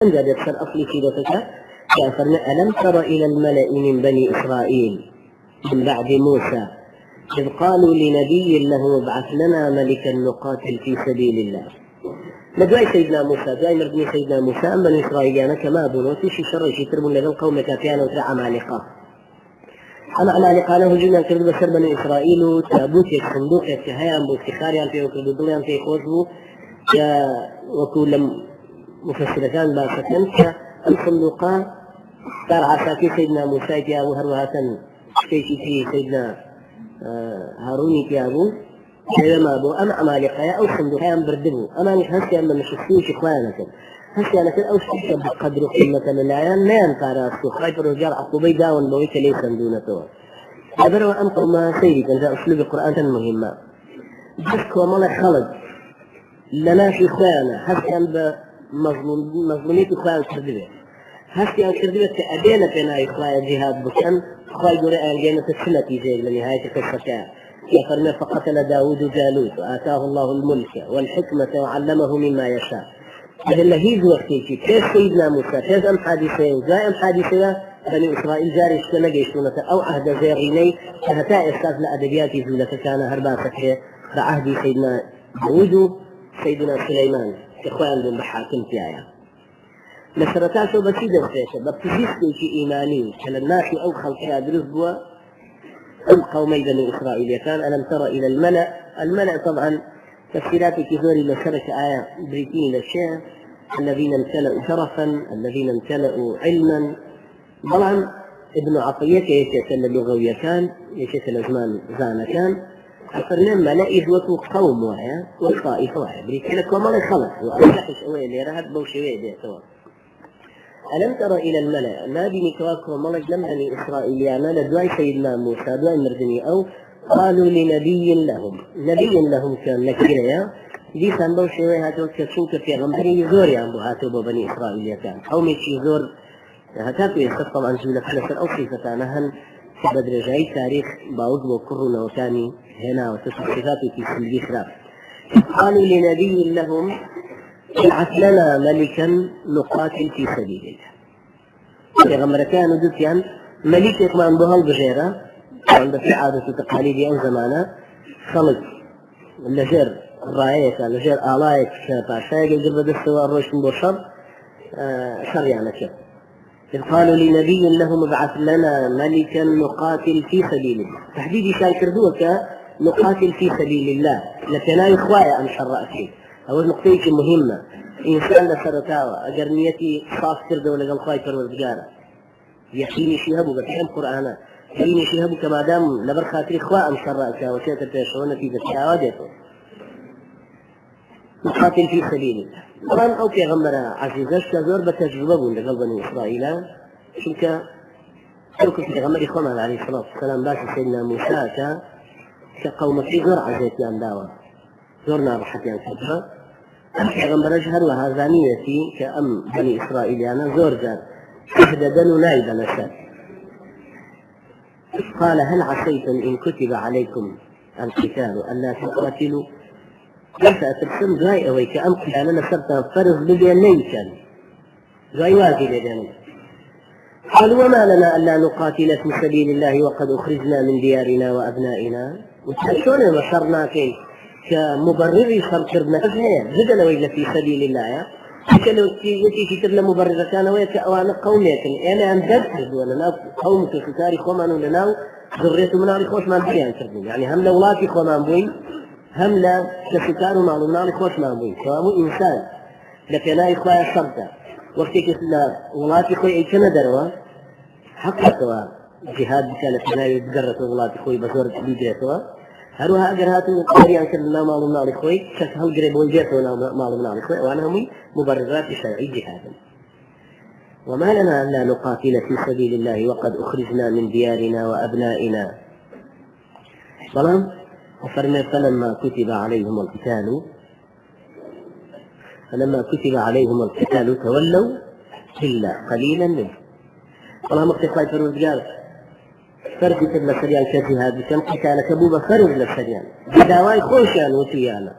أنجد يكسر أصلي كيدتك كأفرنا ألم تر إلى الملأ من بني إسرائيل من بعد موسى إذ قالوا لنبي له ابعث لنا ملكا نقاتل في سبيل الله. لدواي سيدنا موسى دواي مردني سيدنا موسى أم بني إسرائيل أنا كما بنو تشي شر شي تربون لذن قوم كافيانا وترى عمالقة أما عمالقة له جنا كرد بشر بني إسرائيل تابوت يصندوق يتهيأ بافتخاري أن في وكرد دوليان في خوزه وكل مفسر كان باسكن الصندوقان صار عساكي سيدنا موسى يا أبو هرواتن في سيدنا هاروني يا أبو لما أبو أم عمالقة أو صندوقان بردبو أما نحسي أما مشكوش إخوانك هسي أنا كل أو شيء بقدر قيمة العيان ما ينفع راسه خايف الرجال عقوبي داون بويك ليس دونته أبروا أنقر ما سيدي كان أسلوب القرآن مهمة بس هو ملك خلد لنا في إخوانا هسي أن مظلومية إخوان كردبه هسي أن كردبه كأدينا فينا إخوان جهاد بكم إخوان يقول أن جينا تسلتي زي لنهاية قصة يقرنا فقتل داود جالوت وآتاه الله الملك والحكمة وعلمه مما يشاء. هذا هي وقتي كيف سيدنا موسى كيف أم حادثين جاء أم حادثة بني إسرائيل جاري شتنا جيشونة أو عهد زيغيني فهتا إستاذ لأدبيات زولة كان هرباسك بعهد سيدنا داود سيدنا سليمان إخوان بن بحاكم فيها مسرتاسو بسيدة فيها ببتجيسكي في إيماني كان الناس أو خلقها درزبوا أم قومي بني إسرائيل كان ألم تر إلى الملأ طبعا تفسيرات كثيرة لشرك آية بريتين للشيء الذين امتلأوا شرفا الذين امتلأوا علما طبعا ابن عطية يشكل اللغوية كان يشكل أزمان زانة كان أفرنا ملائه وكو قوم واحد والطائفة واحد بريتين لك وما خلق وأفتحش أوي اللي رهد بوشوي بيتوا ألم تر إلى الملأ ما بني كواكو ملك لم بني إسرائيل يعني لدواي سيدنا موسى دواي مردني أو قالوا لنبي لهم كان نكريا دي كان بوشوي هاتو كشوك في غمبري زوري عن هاتو بني إسرائيل كان أو مشي زور هاتو يخص طبعا جولة حلسة أو صفة هن بدر جاي تاريخ باوض وكرنا وكاني هنا وتصفيفات في سلبي خلاف قالوا لنبي لهم ابعث لنا ملكا نقاتل في سبيل الله. في غمرتان ودوتيان ملك يطمئن بها البجيرة عند في عادة وتقاليد أو زمانة خلق لجر الرعاية لجر آلايك فعشاق القربة دستوى الرشد بشر شر يعني كيف إذ قالوا لنبي لهم ابعث لنا ملكا نقاتل في سبيل الله تحديد شان كردوك نقاتل في سبيل الله لكن إخوايا أم شرأتي أول نقطة مهمة إنسان لسرتاوى أجرنيتي صاف كردو لقل خايفر والبجارة يحيني شهبه بتحم قرآنا يحيني شهبه كما دام لبر خاطري إخواء أم شرأتها وشيء تتشعون في ذاتها واجهته نقاتل في سبيل الله طبعا أو في غمرة عزيزة شتزور بتجربه لقل بني إسرائيل شنك تركوا في غمرة إخوانا عليه الصلاة والسلام باش سيدنا موسى كقوم في زور عزيزي أم داوى زورنا رحتي عن فترة غمبر أجهر وهذانيتي كأم بني إسرائيل أنا زور جار إحدى دنو نايبا نشاء قال هل عصيتم إن كتب عليكم القتال ألا تقاتلوا ليس أترسم جاي أوي كأم قتال أنا صرت فرض بدي نيشا جاي واجي لدينا قالوا وما لنا ألا نقاتل في سبيل الله وقد أخرجنا من ديارنا وأبنائنا وتحشون وصرنا فيه كمبرر خلقنا فهي جدا وإلا في سبيل الله يا لو يتي تبلا مبرر كان ويك أوان قومية أنا أمدد ولا قوم في تاريخ ومن لنا ذريته من على خوش ما بيان كردين يعني هم لولاتي خو ما بوين هم لا كسكار معلومنا خوش ما بوين فهو إنسان لكن إخوة صرتا وقت كسلا ولاتي خو أي كنا دروا حقا جهاد كانت هنا يتجرد ولاتي خو بزور بيجرتوا هروها أجر هاتوا قريان كلنا معلومنا على خوي كسهل قريب والجيتنا معلومنا على خوي وأنا هم مبررات شرعي جهادا وما لنا ألا نقاتل في سبيل الله وقد أخرجنا من ديارنا وأبنائنا فلما كتب عليهم القتال تولوا إلا قليلا منهم والله مقتصاي فرود قال فرد تبلا سريان كجهاد كم قتال كبوبة فرد للسريان بداواي خوشان وتيانا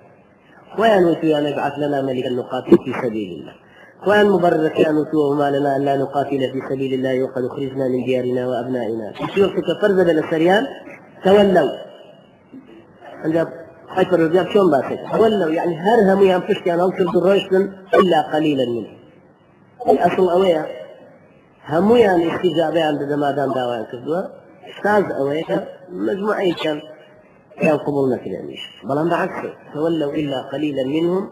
ويان وتيانا ابعث لنا ملكا نقاتل في سبيل الله وأن مبرر كانوا وما لنا أن لا نقاتل في سبيل الله وقد أخرجنا من ديارنا وأبنائنا. في وقت فرز بالسريان تولوا عند حيث الرجال شون باسك تولوا يعني هرهم ينفش كان أو كرد الرجل إلا قليلا منه. الأصل أويا همو يعني استجابة عند ما دام دعوة كردوا استاذ أويا مجموعين كان قبولنا في الأميش بل بعكسه تولوا إلا قليلا منهم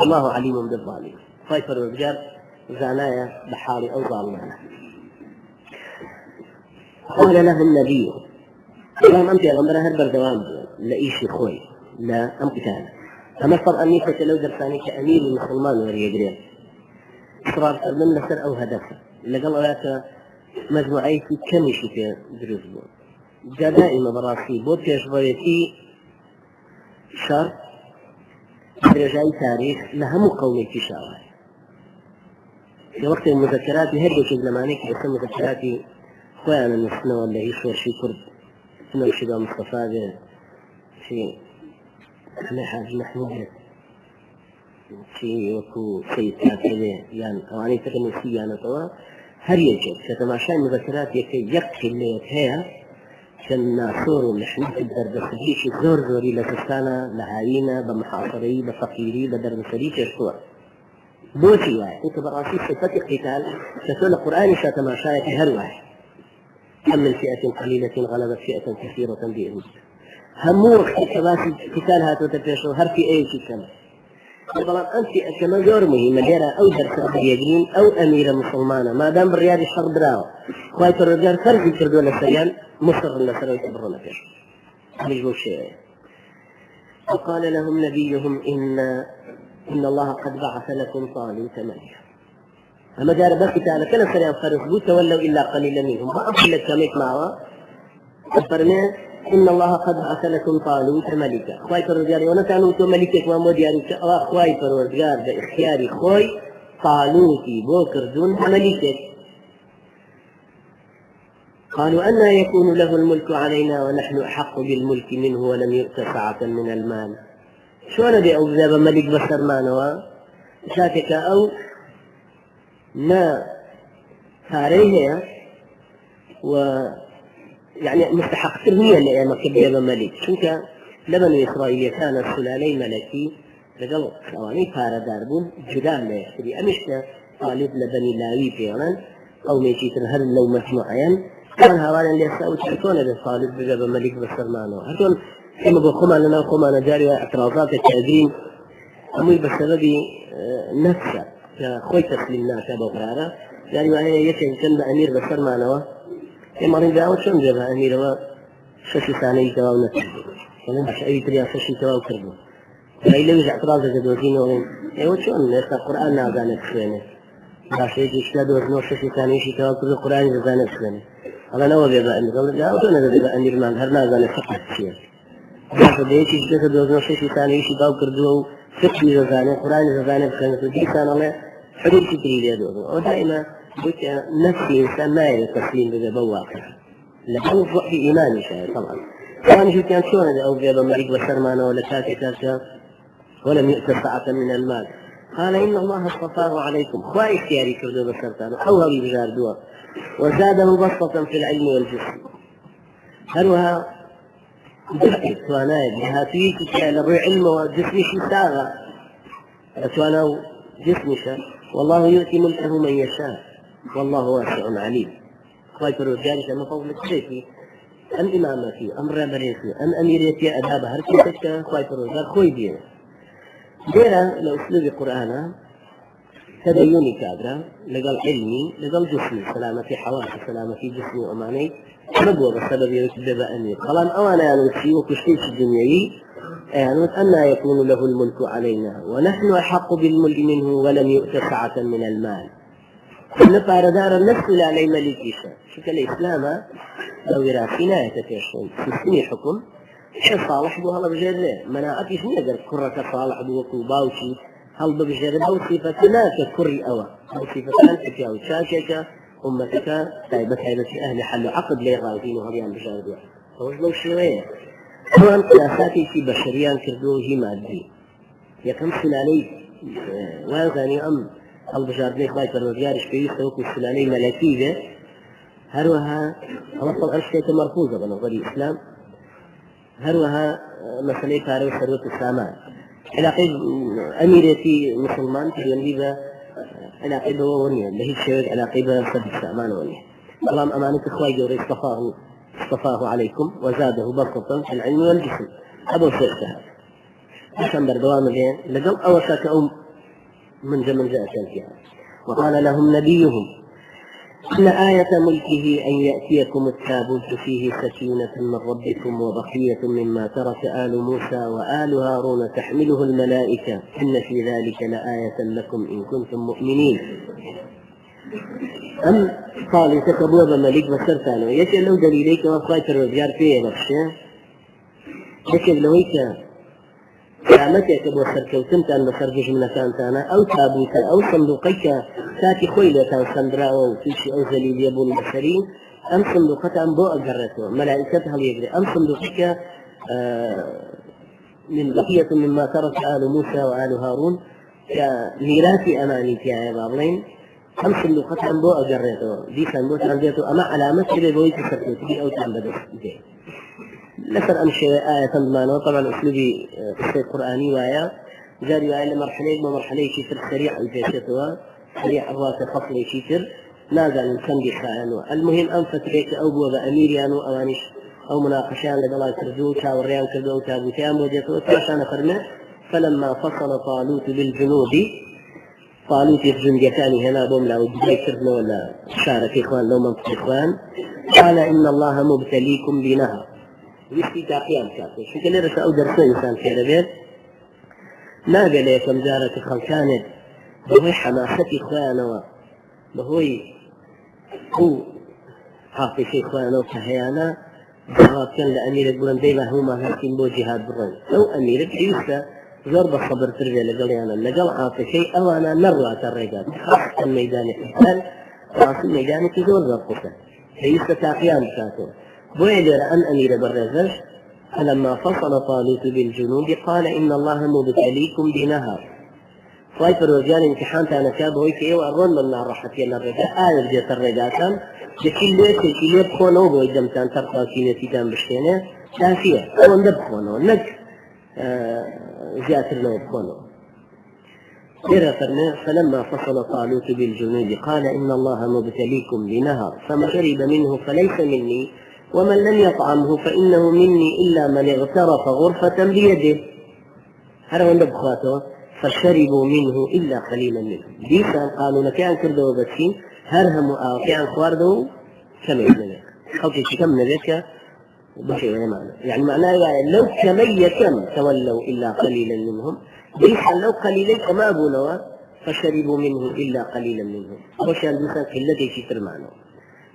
الله عليم بالظالمين. فايفر الرجال زانايا بحالي أو ظالمانا. قال له النبي اللهم أنت يا غمرة هربر دوام لا إيشي خوي لا أم قتال أما صار أني لو درساني كأمير المسلمان وريدرين إصرار من لسر أو هدف لقال لك مجموعي في كمشي في دروزبون جاء دائما براسي بوت يشبريتي شر رجعي تاريخ لهم قومي في شاوال في وقت المذكرات هدو شيء زمانك بس مذكراتي خويانا نسنا ولا يصير شي كرد سنو شي مصطفى شي احنا حاج محمود شي وكو سيد كاتبه يعني اواني تكنسي انا طوا هر يجب كتماشى المذكرات يكفي اللي هي كان ناصور ونحن في الدرب الخليجي زور زوري لسستانا لهاينا بمحاصري بفقيري بدرب الخليجي الصور بوتي واحد انت براسي صفة القتال تقول القرآن شاتماشاك هر واحد كم من فئة قليلة غلبت فئة كثيرة بإذن همو اقتباس القتال هاتو تفيشو هر في اي شيء كما طبعا انت كما زور مهمة ديرا او درس يجرين او اميرة مسلمانة ما دام بالرياض الشر براو خواهي الرجال فرق يكردون السريان مصر النصر ويكبرون فيه هذا شيء. وقال لهم نبيهم إن الله قد بعث لكم طالوت ملكا أما جار بس تعالى كلا سريان فرقوا تولوا إلا قليلا منهم ما أقول لك كميك معه أخبرنا إن الله قد بعث لكم طالوت ملكا خواهي الرجال ونتعنوتوا ملكك وموديانك خواهي الرجال بإختياري خوي طالوتي بوكر دون ملكك. قالوا أنى يكون له الملك علينا ونحن أحق بالملك منه ولم يؤت سعة من المال. شو أنا دي أوزاب ملك بسر مانوا شاتك أو ما فاريه ويعني مستحق ترمية لأيام كبير ملك شنك لبن إسرائيل كان السلالي ملكي لقل ثواني فار داربون جدال لا يحتري أمشنا طالب لبني لاوي فيران أو ميشيتر هل لو مجموعين كان هوانا اللي يسألوا تحكون بالطالب بجاب ملك بسرمانه هاتون كما بخما لنا وخما جاري اعتراضات التأجرين أمي بسبب نفسه كخوي تسليمنا كبوغرارة يعني وهي يكن كان أمير بسرمانه كما رين دعوة شون جابها أمير وشاشي ثاني تواو نتجد ولن أي تريا شاشي تواو كردو فإلا يجع اعتراضة جدوزين وين ايوه شون يسا القرآن نازانت شوينه لا شيء يشتاد وزنو شاشي ثاني شي تواو كردو القرآن نازانت شوينه الله نوى بيبا أمير قال لا وشون بيبا أمير مان هر نازانت فقط شيء هذا ديشي جسد وزنو شاشي ثاني شي تواو كردو فقه زانه القرآن زانت شوينه ديسان الله حدود تدري ليدوه ودائما بك نفسي إنسان ما يتسليم بذا واقع لأنه ضعف إيماني شايف طبعا طبعا شو كان شلون إذا أوفي بمريك بسرمانه ولا كاكا ولم يؤت سعة من المال قال إن الله اصطفاه عليكم خوا اختياري كردو بسرطانه أوهبي بجاردوه وزاده بسطة في العلم والجسم هلوها جسد توانايد هاتيك لبوي علم وجسمي شتاغا تواناو جسمك والله يؤتي ملكه من يشاء والله واسع عليم. خواهي الرجال كما فضلك شيكي أم إمامتي أم رابريتي أم أميريتي أدابة هركتك خواهي الرجال خوي دينا دينا لو أسلوب القرآن تديني كابرا لقال علمي لقال جسمي سلامتي حواسي سلامتي جسمي وأماني نبوة بسبب يكذب أمير قال أوانا يعني نفسي وكشتيش الدنيوي يعني أنى يكون له الملك علينا ونحن أحق بالملك منه ولم يؤت سعة من المال نفار دار النفس لا علي ملكيشا شكل الإسلام لو يراسينا يتكيشون سيستني حكم شو صالح بو هلا بجرده مناعتي شنو يقدر كرة صالح بو وكوباوشي هل بجرده أو صفتنا ككري أوا أو صفتان تكاو شاككا أمتك تايبت أهل حل عقد لي غايتين وهبيان بجرده فوجدوا شوية طبعا قياساتي في بشريان كردوه مادي يكم سلالي وانزاني أم البشاردني خواهي فرمزيارش بيسته وكو السلالي ملكية هروها أوصل أشياء مرفوضة بنظر الإسلام هروها مسألة كارو ثروة السامان علاقة أميرتي مسلمان في جنبيبة علاقة ونيا اللي هي الشيء علاقة صد السامان ونيا اللهم أمانة إخوائي جوري اصطفاه عليكم وزاده بسطة في العلم والجسم أبو سيئة عشان بردوام الهين لقل أوساك من زمن جاء فيها وقال لهم نبيهم إن آية ملكه أن يأتيكم التابوت فيه سكينة من ربكم وبقية مما ترك آل موسى وآل هارون تحمله الملائكة إن في ذلك لآية لكم إن كنتم مؤمنين. أم قال تكبوا بملك بسرتانو يشي لو دليليك وفايت الرجال فيه بخشي يشي لويك قامتك بوسر كوتنت أن بسرجش من كانتانا أو تابوت أو صندوقك تاتي خويلة صندراء أو تلشي أو زليل يبون البشرين أم صندوقك أم بو أجرته ملائكتها ليجري أم صندوقك من بقية مما ترك آل موسى وآل هارون كميراث أماني في عبارين أم صندوقك أم بو أجرته دي صندوق عندته أما علامة كده بويت سركوتي أو تعبدت لسر أمشي آية تنضمانه طبعا أسلوبي القرآني وآية جاري آية مرحلة شيتر سريع الجيشتها سريع الراس فصل شيتر نازل سندي خائنه المهم أن فتريك أو بوضع أميريان أوانش أو مناقشان لدلاء كردو شاوريان كردو تابوتيان وجهته ترشان فرمه فلما فصل طالوت بالجنود طالوت الجند ثاني هنا بوملا وجدي كردنا ولا شارك إخوان لو منطق إخوان قال إن الله مبتليكم بنهر ويشتي تاقيام كاتو شو كان يرسى أو درسنا إنسان في ربيل ما قال لكم جارة خلقانت بهوي حماستي إخوانا بهوي هو عاطفي إخوانا وكهيانا جواب كان لأمير البرن ديما هما هاكين بو جهاد برن أو أمير عيسى ضرب الصبر ترجع لقليانا لقل عاطفي أو أنا نروى الرجال خاصة ميدان الحسان خاصة ميدان كذور ضربته عيسى تاقيام كاتو ويدر أن أمير بالرزش فلما فصل طالوت بالجنود قال إن الله مبتليكم بنهر فايفر الرجال امتحان تانا كابه هيك وأرون من راحت يلا الرجال آية جيت الرجال لكن ليه بخونه بويدمتان ترقى كينتي تام بشتينه لا فيه أو نبخونه نك جاتر له بخونه فلما فصل طالوت بالجنود قال إن الله مبتليكم بنهر فمن شرب منه فليس مني ومن لم يطعمه فإنه مني إلا من اغترف غرفة بيده هذا من بخاته فشربوا منه إلا قليلا منه ديسان قالوا لكان كردوا بسين هرهم كان خواردوا كمية خلطي كم ذلك بشيء معنى يعني معناه لو كمية تولوا إلا قليلا منهم ديسان لو قليلا كما أبونوا فشربوا منه إلا قليلا منهم وشان ديسان كلتي شتر معنى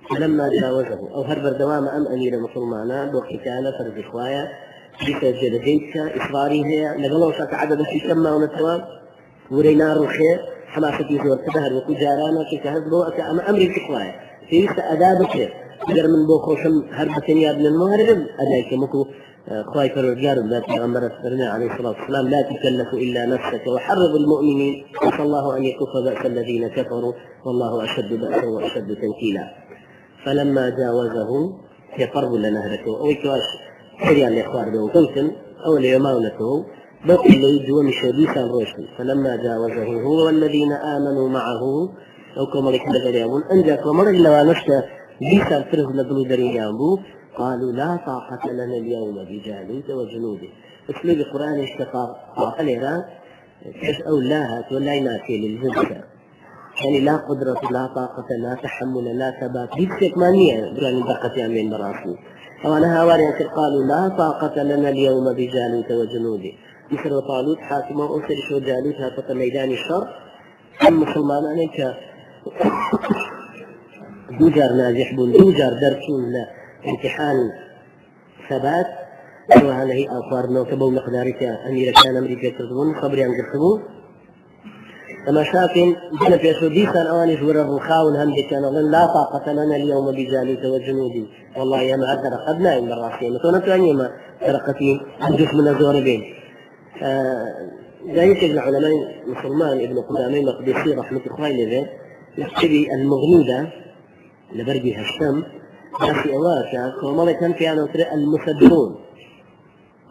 فلما جاوزه أو هربر دوام أم أمير مسلمانا بوقت كان فرد إخوايا بسجد هيك إصراري هي لقلوا شاك عدد في كما ونتواب ورينار الخير حماستي زور تبهر وكو جارانا كي هزبوا أما أمري إخوايا في أداء بخير قدر من بوخو شم هربتين يا ابن المهرب أدايك مكو خواي فرجار لا تغمر السرنا عليه الصلاة والسلام لا تكلف إلا نفسك وحرض المؤمنين عسى الله أن يكف بأس الذين كفروا والله أشد بأسا وأشد تنكيلا فلما جاوزه يقرب لنهرته أو يكواش حريان لإخوار به قلتن أو ليماونته بقي ليجوا مشابيسا روشي فلما جاوزه هو والذين آمنوا معه أو كما لك دغريامون أنجاك ومر إلا ونشت بيسا الفرز لقلو دريامو قالوا لا طاقة لنا اليوم بجالوت وجنوده اسلوب القرآن اشتقاق عليها كيف أولاها تولايناتي للزبكة يعني لا قدرة لا طاقة لا تحمل لا ثبات بيتك مانية براني بقتي عمين براسي وانا هاواري قالوا لا طاقة لنا اليوم بجالوت وجنوده مثل طالوت حاكم وأسر شو جالوت هاتف ميدان الشر هم مسلمان أنك دوجار ناجح بون دوجار درسون امتحان ثبات وهذا هي أخبارنا وكبوا مقدارك أمير كان أمريكا تردون خبري عن قصبون فما شاكن جنب يسوديسا أواني زور الرخاون هم كان لا طاقة لنا اليوم بجالوت وجنودي والله يا معذر قدنا إن الراسين متونة أني ما ترقتين عندك من الزور بين ذلك العلماء مسلمان ابن قدامى مقدسي رحمة الله عليه يكتبي المغنودة لبرقي هشام في أواسع ومالي كان في أنا المسدرون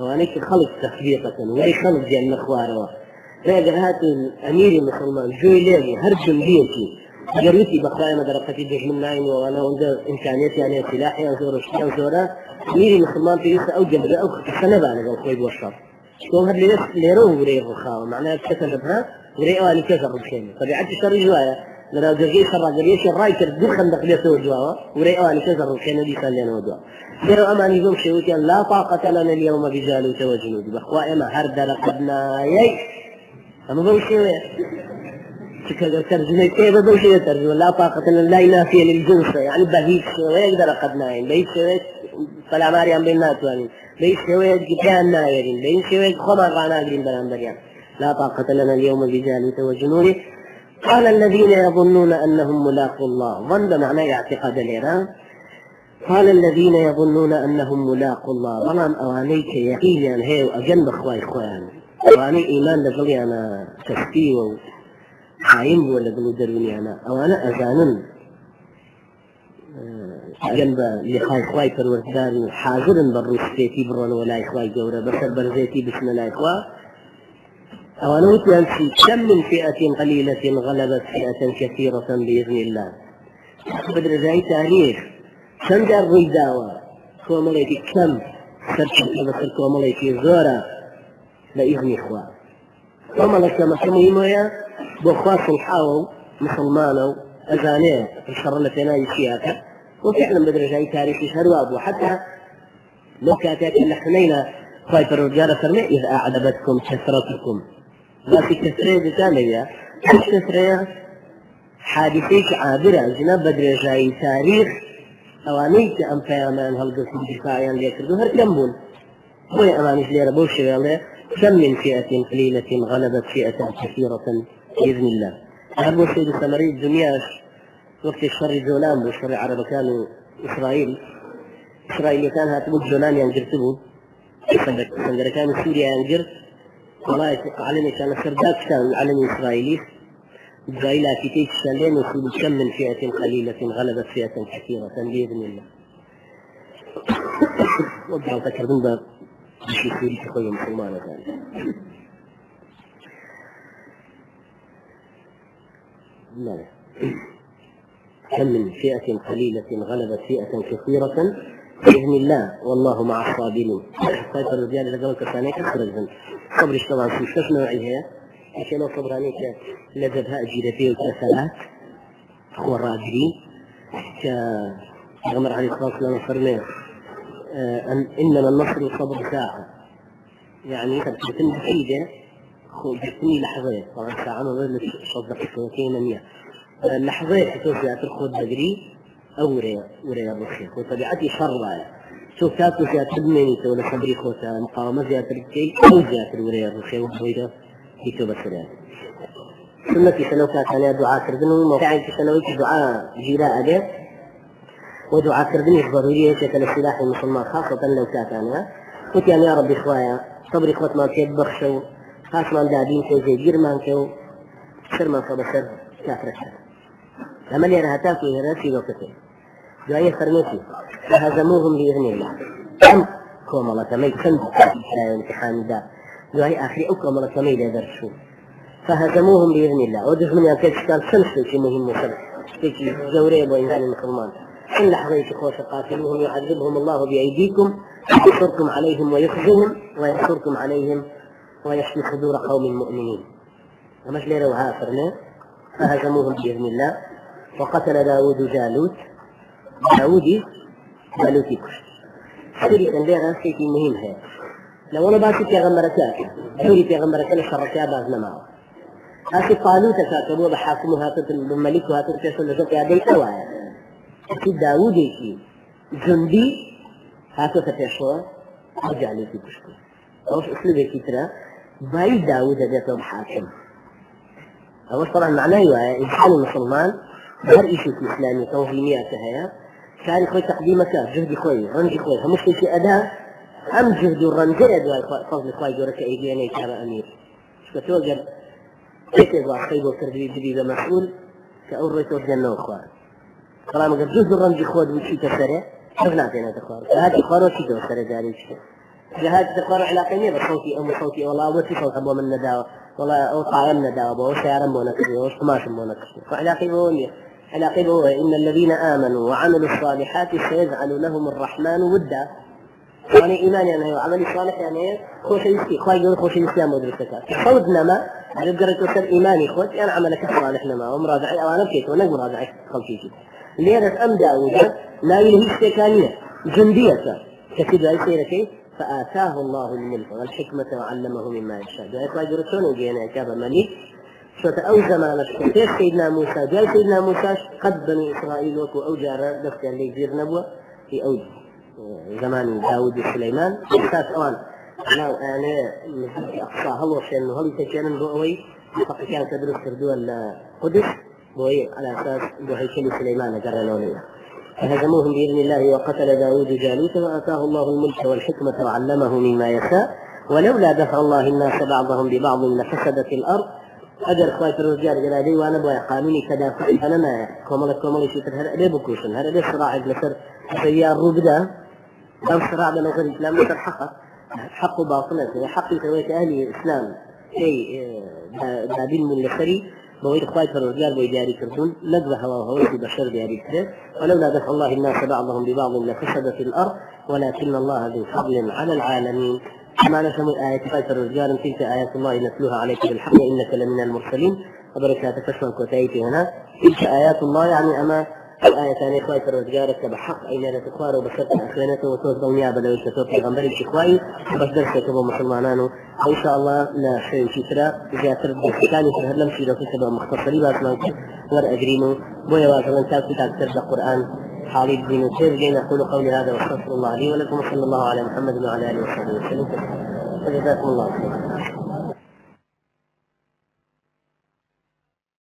وأنك خلق تخبيطة ولي خلق ديال المخوارة فإذا هات الأمير المسلمان جوي ليلي هرجم ديتي جريتي بقايا مدرقتي دج من ناين وأنا عند إمكانياتي يعني سلاحي أنزور الشيء أنزورا أمير المسلمان في لسه أوجب أو سنة على الخيب والشر شلون هاد اللي يروه وريه الرخاوة معناها كسر بها وريه أنا كسر الشيء طبيعة الشر جوايا لو جرجي شر جرجي الرايتر دخل دخل يسوي جوا وريه أنا كسر الشيء دي كان لنا وجوا ديروا أماني يوم شيء لا طاقة لنا اليوم بجالوت وجنود بأخوائي ما هرد لقدنا يي أما بوشي شكل ترجمة كيف بوشي ترجمة لا طاقة لنا لا ينافي للجنس يعني بهيك ويقدر قدنا يعني بيت شوية فلا ماريان بينات يعني بيت شوية جبان نايرين بيت شوية خمر غناقرين بلان بريان لا طاقة لنا اليوم بجالوت وجنود قال الذين يظنون أنهم ملاقوا الله ظن معناه اعتقاد الإيران قال الذين يظنون أنهم ملاقوا الله ظلام أوانيك يقين أن هي أجنب أخوائي أخوان أواني إيمان لقلي أنا تشكي وحايم ولا قلوا دروني أنا أوانا أزانن أجنب لخاي أخوائي فروردان حاضر بالروس فيتي برون ولا أخوائي جورة بشر برزيتي بسم الله أخوائي أوانا وتنسي كم من فئة قليلة غلبت فئة كثيرة بإذن الله بدر زي تاريخ چەند جار ڕووی داوە کۆمەڵێکی کەم سەرچەکە بەسەر کۆمەڵێکی زۆرە لە ئیزنی خوا کۆمەڵێک مەسە مهمەیە بۆ خوا سڵحاوە و مسڵمانە و ئەزانێ شەڕ لە پێناوی چیاکە وفعلا بەدرێژایی تاریخیش هەروە بوو حتى لەو کاتێک لە حنەینە خوای پەروەردگار فەرمێ إذ أعجبتكم كثرتكم باسی کەسرەیە دەتانەوێ ئەم کەسرەیە حادثەیەکی عابرە جناب بەدرێژایی تاریخ أوانيك أم فيامان هالقصد دفاعيا ليكردو هر كم بون بوي أمانيش ليرا بوشي والله كم من فئة قليلة غلبت فئة كثيرة بإذن الله أبو سيد السمري الدنياش وقت الشر جولان بوشر العرب كانوا إسرائيل كان هاتبوك جولان ينجرتبو سنجر كانوا سوريا ينجر والله علمي كان سرداك كان العلم الإسرائيلي إسرائيل أكيد شلين وصول كم من فئة قليلة غلبت فئة كثيرة بإذن الله. وضعوا تكرمون باب بشي سوري تخوي مسلمانة ثاني. لا كم من فئة قليلة غلبت فئة كثيرة بإذن الله والله مع الصابرين. طيب الرجال إذا قالوا كثاني كثر الزن صبر طبعا في شخص نوعيها عشان صبرانيك لذبها أجيرتي وكسلات هو الراجلين كغمر عليه الصلاة والسلام فرمي إنما النصر صبر ساعة يعني تبتن بحيدة جبتني لحظات طبعا ساعة نظر صدق سنتين مية لحظات توسع ترخد بدري أو وريا الرخيخ وطبيعتي شر شوف كاتو زيادة تبني ولا صبري خوتا مقاومة زيادة الكي أو زيادة الوريا الرخيخ وحويدة يكتب السلام سنة سنوات كان دعاء كردنه موقعين في سنوات دعاء جيراء عليه ودعاء كردنه ضرورية شكل السلاح المسلمان خاصة لو كاتانها قلت يعني يا رب إخوايا صبري إخوات ما كيد بخشوا خاص ما دادين كو زي جيرمان كو سر ما صبر كافر الشر لما لي أنا هتاكو هنا وقته دعاية فرميتي فهزموهم بإذن الله كم كومالة تميت سند امتحان دا دعاية آخري أكو مرة تميت درسوا فهزموهم بإذن الله ودف من أن كان سلسل في مهم مسلم تيجي زوري بإنسان المسلمان إن لحظيت خوش قاتلوهم يعذبهم الله بأيديكم ينصركم عليهم ويخزهم وينصركم عليهم ويشفي صدور قوم مؤمنين ومش ليروا هافرنا فهزموهم بإذن الله وقتل داود جالوت جالوتي كش سوري كان ليرا شيء مهم هي لو أنا باسي تغمرتها سوري تغمرتها لشركها بازنا معه هاتي طالوت كاتبوا بحاكمها بملكها تركيسون لجوك هذه أوايا أكيد داودي كي جندي هاتو تتشوى أرجع لي في كشكو أوش أسلوبي كترة باي داود هديته بحاكم أوش طبعا معناه إنسان المسلمان هر إشي في إسلامي توهيميات هيا كان خوي تقديمك جهد خوي رنج خوي همش في أداء أم جهد الرنجية دواء فضل خوي جورك أيديني كان أمير فتوجد كيف خيبه وتربيه جديده مسؤول كأوريت وجنة أخوان طالما قد جزء الرمج خود وشي تسرع شفنا فينا تخوار فهذا تخوار وشي تسرع جاري شيء جهاد تخوار علاقة مية بصوتي أو صوتي والله وشي صوت أبو من نداوة والله أو طعام نداوة أو سيارة مونكسي أو سماش مونكسي فعلاقة بونية علاقة هو إن الذين آمنوا وعملوا الصالحات سيجعل لهم الرحمن ودا يعني إيمان يعني عمل صالح يعني خوش يسكي خواهي يقول خوش يسكي مدرسك صوتنا ما أقدر توصل إيماني خوش أنا عملك صالح نما ومراجعي أو أنا بكيت ونقل مراجعي خلقيتي ليرة أم داود لا يلهي استيكانية جندية كتب أي فآتاه الله الملك والحكمة وعلمه مما يشاء جاءت واجرتون وجينا كابا مليك شوت أو زمان كيف سيدنا موسى جاء سيدنا موسى قد بني إسرائيل وكو أوجار دفت اللي يجير نبوة في أوج زمان داود وسليمان أساس أوان يعني أقصى هلو شأنه هل يتكلم بأوي فقط كان تدرس تردوه القدس بوي على أساس بهيكل سليمان قرنوا لنا فهزموهم بإذن الله وقتل داود جالوت وآتاه الله الملك والحكمة وعلمه مما يشاء ولولا دفع الله الناس بعضهم ببعض لفسدت الأرض أجر خواهي الرجال جلالي وأنا بوي قانوني كدافع أنا ما كومل شو ترى ليه بكوشن هذا ليه صراع لسر سيار روبدا أو صراع بين الإسلام لسر حق باطنة حق سويت أهل الإسلام شيء دابين من لسري بويد خواهي الرجال بوي دياري كردون نقضى هوا في بشر دياري كردون ولولا دفع الله الناس بعضهم ببعض لفسدت الأرض ولكن الله ذو فضل على العالمين كما نسمي آية خواهي الرجال تلك آيات الله نتلوها عليك بالحق إنك لمن المرسلين وبركاتك اسمك وتأيتي هنا تلك آيات الله يعني أما الآية ثانية خواهي الرجال بحق أين لا تخوار وبشرت أخوانته وتوزع نيابة لو يشتوك غنبري بشخوائي بس درسك أبو مسلمانانو إن شاء الله لا شيء شترا إذا ترد ثاني في هذا المشي لو كتبه مختصري بس ما ور أجرينه بويا واصلا تاكل ترد القرآن حالي الدين وسير لين أقول قولي هذا واستغفر الله لي ولكم وصلى الله على محمد وعلى آله وصحبه وسلم وجزاكم الله خيرا.